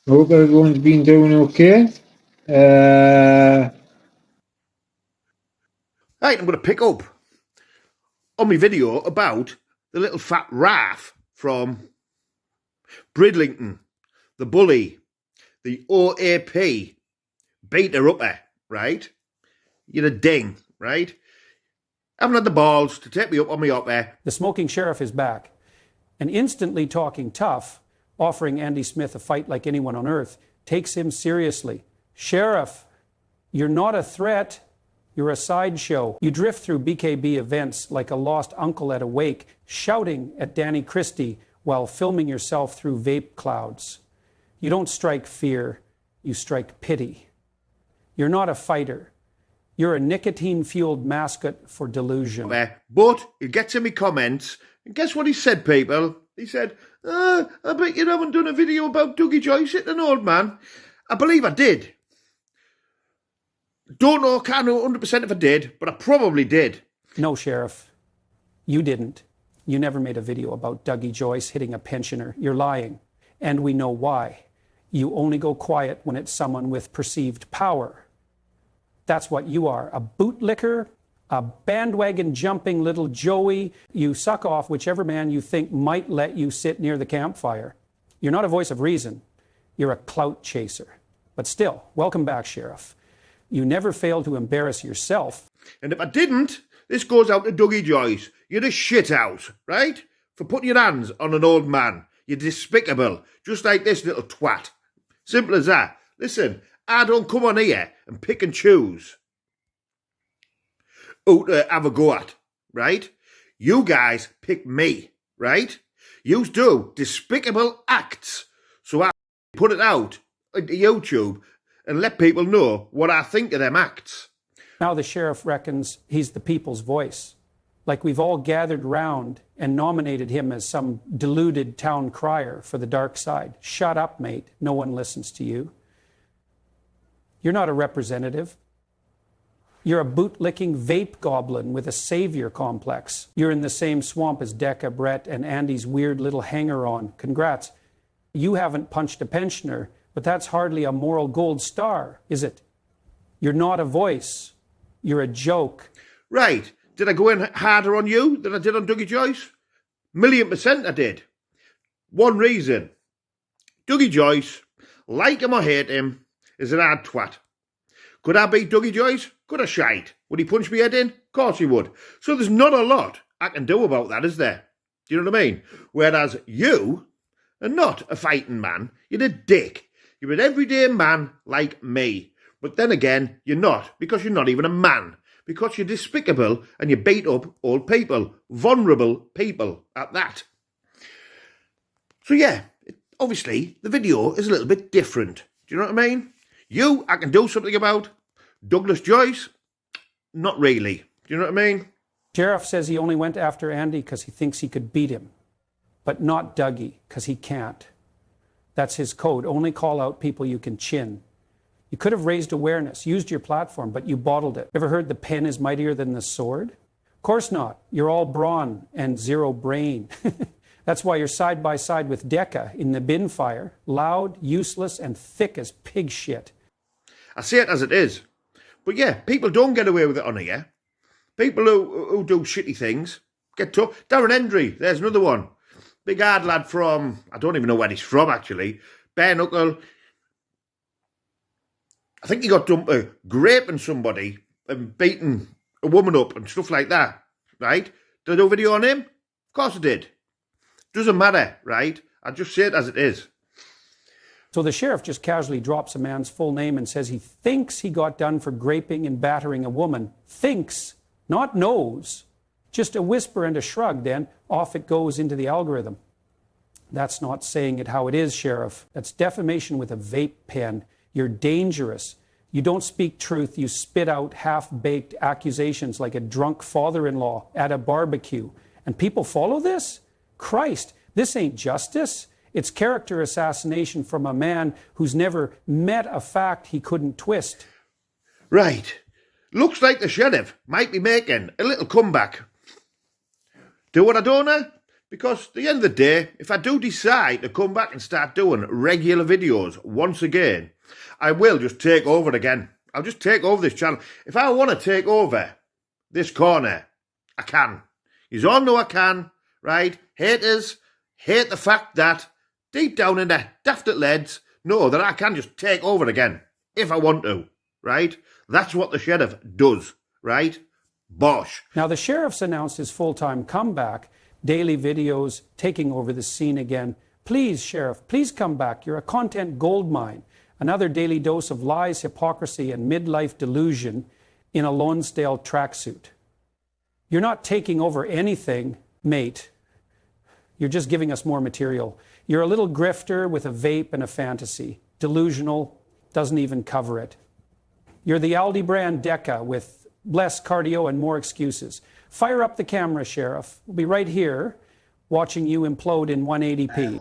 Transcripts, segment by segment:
Hope everyone's been doing okay. Right, I'm going to pick up on my video about the little fat Ralph from Bridlington, the bully, the OAP, beater-upper, right? You're a ding, right? Haven't had the balls to take me up on my upper. The smoking sheriff is back, and instantly talking tough, offering Andy Smith a fight like anyone on earth, takes him seriously. Sheriff, you're not a threat. You're a sideshow. You drift through BKB events like a lost uncle at a wake, shouting at Danny Christie while filming yourself through vape clouds. You don't strike fear, you strike pity. You're not a fighter. You're a nicotine-fueled mascot for delusion. But he gets in me comments, and guess what he said, people? He said, I bet you haven't done a video about Dougie Joyce hitting an old man. I believe I did. Don't know, can't know 100% if I did, but I probably did. No, Sheriff, you didn't. You never made a video about Dougie Joyce hitting a pensioner. You're lying, and we know why. You only go quiet when it's someone with perceived power. That's what you are, a bootlicker, a bandwagon-jumping little Joey. You suck off whichever man you think might let you sit near the campfire. You're not a voice of reason. You're a clout chaser. But still, welcome back, Sheriff. You never fail to embarrass yourself. And if I didn't, this goes out to Dougie Joyce. You're a shithouse, right? For putting your hands on an old man. You're despicable, just like this little twat. Simple as that. Listen, I don't come on here and pick and choose who to have a go at, right? You guys pick me, right? You do despicable acts. So I put it out into YouTube and let people know what I think of them acts. Now the sheriff reckons he's the people's voice. Like we've all gathered round and nominated him as some deluded town crier for the dark side. Shut up, mate. No one listens to you. You're not a representative. You're a bootlicking vape goblin with a savior complex. You're in the same swamp as Decca, Brett, and Andy's weird little hanger-on. Congrats. You haven't punched a pensioner, but that's hardly a moral gold star, is it? You're not a voice. You're a joke. Right. Did I go in harder on you than I did on Dougie Joyce? 1,000,000% I did. One reason. Dougie Joyce, like him or hate him, is an hard twat. Could I beat Dougie Joyce? Could I shite? Would he punch me head in? Of course he would. So there's not a lot I can do about that, is there? Do you know what I mean? Whereas you are not a fighting man. You're a dick. You're an everyday man like me. But then again, you're not, because you're not even a man. Because you're despicable and you beat up old people. Vulnerable people at that. So yeah, obviously the video is a little bit different. Do you know what I mean? You, I can do something about. Douglas Joyce, not really. Do you know what I mean? Sheriff says he only went after Andy because he thinks he could beat him, but not Dougie because he can't. That's his code. Only call out people you can chin. You could have raised awareness, used your platform, but you bottled it. Ever heard the pen is mightier than the sword? Of course not. You're all brawn and zero brain. That's why you're side by side with Decca in the bin fire, loud, useless, and thick as pig shit. I say it as it is. But yeah, people don't get away with it on here. People who do shitty things get tough. Darren Hendry, there's another one. Big hard lad from, I don't even know where he's from actually. Bare knuckle. I think he got dumped for raping somebody and beating a woman up and stuff like that, right? Did I do a video on him? Of course I did. Doesn't matter, right? I just say it as it is. So the sheriff just casually drops a man's full name and says he thinks he got done for graping and battering a woman. Thinks, not knows. Just a whisper and a shrug, then off it goes into the algorithm. That's not saying it how it is, Sheriff. That's defamation with a vape pen. You're dangerous. You don't speak truth. You spit out half-baked accusations like a drunk father-in-law at a barbecue. And people follow this? Christ, this ain't justice. It's character assassination from a man who's never met a fact he couldn't twist. Right. Looks like the sheriff might be making a little comeback. Do what I don't know? Because at the end of the day, if I do decide to come back and start doing regular videos once again, I will just take over again. I'll just take over this channel. If I want to take over this corner, I can. You all know I can, right? Haters hate the fact that deep down in their daft leads know that I can just take over again if I want to, right? That's what the sheriff does, right? Bosh. Now, the sheriff's announced his full-time comeback, daily videos, taking over the scene again. Please, Sheriff, please come back. You're a content goldmine. Another daily dose of lies, hypocrisy, and midlife delusion in a Lonsdale tracksuit. You're not taking over anything, mate. You're just giving us more material. You're a little grifter with a vape and a fantasy. Delusional, doesn't even cover it. You're the Aldi brand Deca with less cardio and more excuses. Fire up the camera, Sheriff. We'll be right here watching you implode in 180p.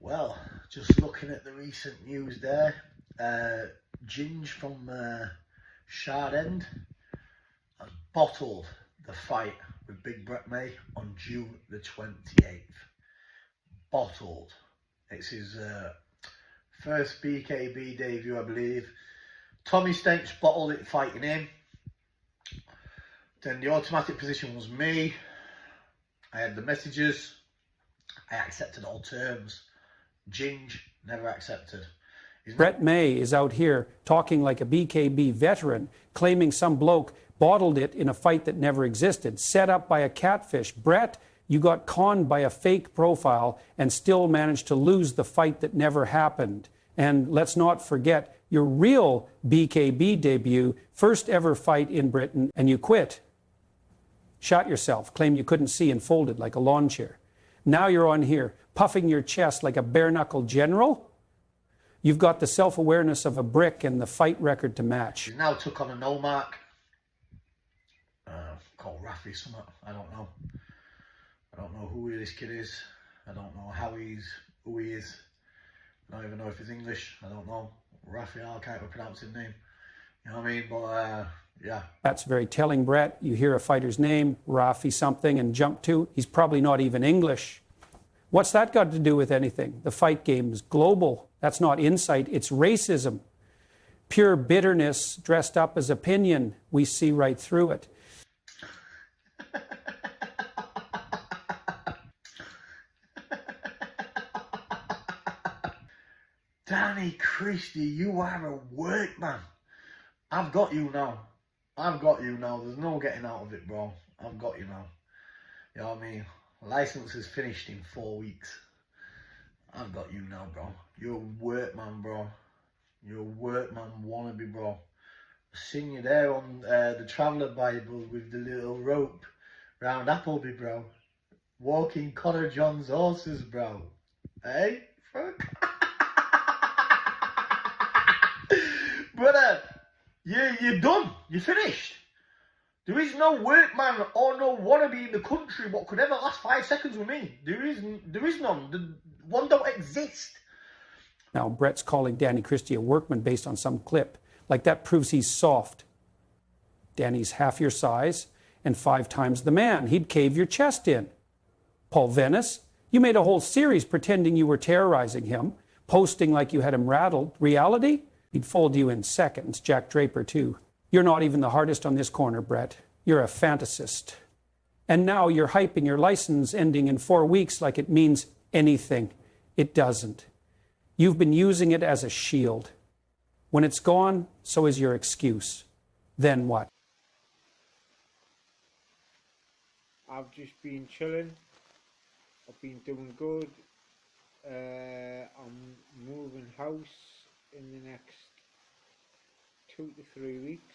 Well, just looking at the recent news there, Ginge from Shard End has bottled the fight with Big Brett May on June the 28th. Bottled. It's his first BKB debut, I believe. Tommy Stench bottled it fighting him. Then the automatic position was me. I had the messages. I accepted all terms. Ginge never accepted. Brett May is out here talking like a BKB veteran, claiming some bloke bottled it in a fight that never existed, set up by a catfish. Brett, you got conned by a fake profile and still managed to lose the fight that never happened. And let's not forget your real BKB debut, first ever fight in Britain, and you quit. Shot yourself, claimed you couldn't see and folded like a lawn chair. Now you're on here, puffing your chest like a bare-knuckle general. You've got the self-awareness of a brick and the fight record to match. He now took on a no mark. Called Rafi something. I don't know. I don't know who this kid is. I don't know who he is. I don't even know if he's English. I don't know. Rafi, I can't even pronounce his name. You know what I mean? But yeah. That's very telling, Brett. You hear a fighter's name, Rafi something, and jump to, he's probably not even English. What's that got to do with anything? The fight game is global. That's not insight, it's racism. Pure bitterness dressed up as opinion. We see right through it. Danny Christie, you are a workman. I've got you now. I've got you now. There's no getting out of it, bro. I've got you now. You know what I mean? License is finished in 4 weeks. I've got you now, bro. You're a workman, bro. You're a workman wannabe, bro. I've seen you there on the Traveller Bible with the little rope round Appleby, bro. Walking Connor John's horses, bro. Hey? Fuck. Brother, you're done. You're finished. There is no workman or no wannabe in the country what could ever last 5 seconds with me. There is none. One don't exist. Now, Brett's calling Danny Christie a workman based on some clip. Like that proves he's soft. Danny's half your size and 5 times the man. He'd cave your chest in. Paul Venice, you made a whole series pretending you were terrorizing him, posting like you had him rattled. Reality? He'd fold you in seconds. Jack Draper, too. You're not even the hardest on this corner, Brett. You're a fantasist. And now you're hyping your license ending in 4 weeks like it means anything. It doesn't. You've been using it as a shield. When it's gone, so is your excuse. Then what? I've just been chilling. I've been doing good. I'm moving house in the next 2 to 3 weeks.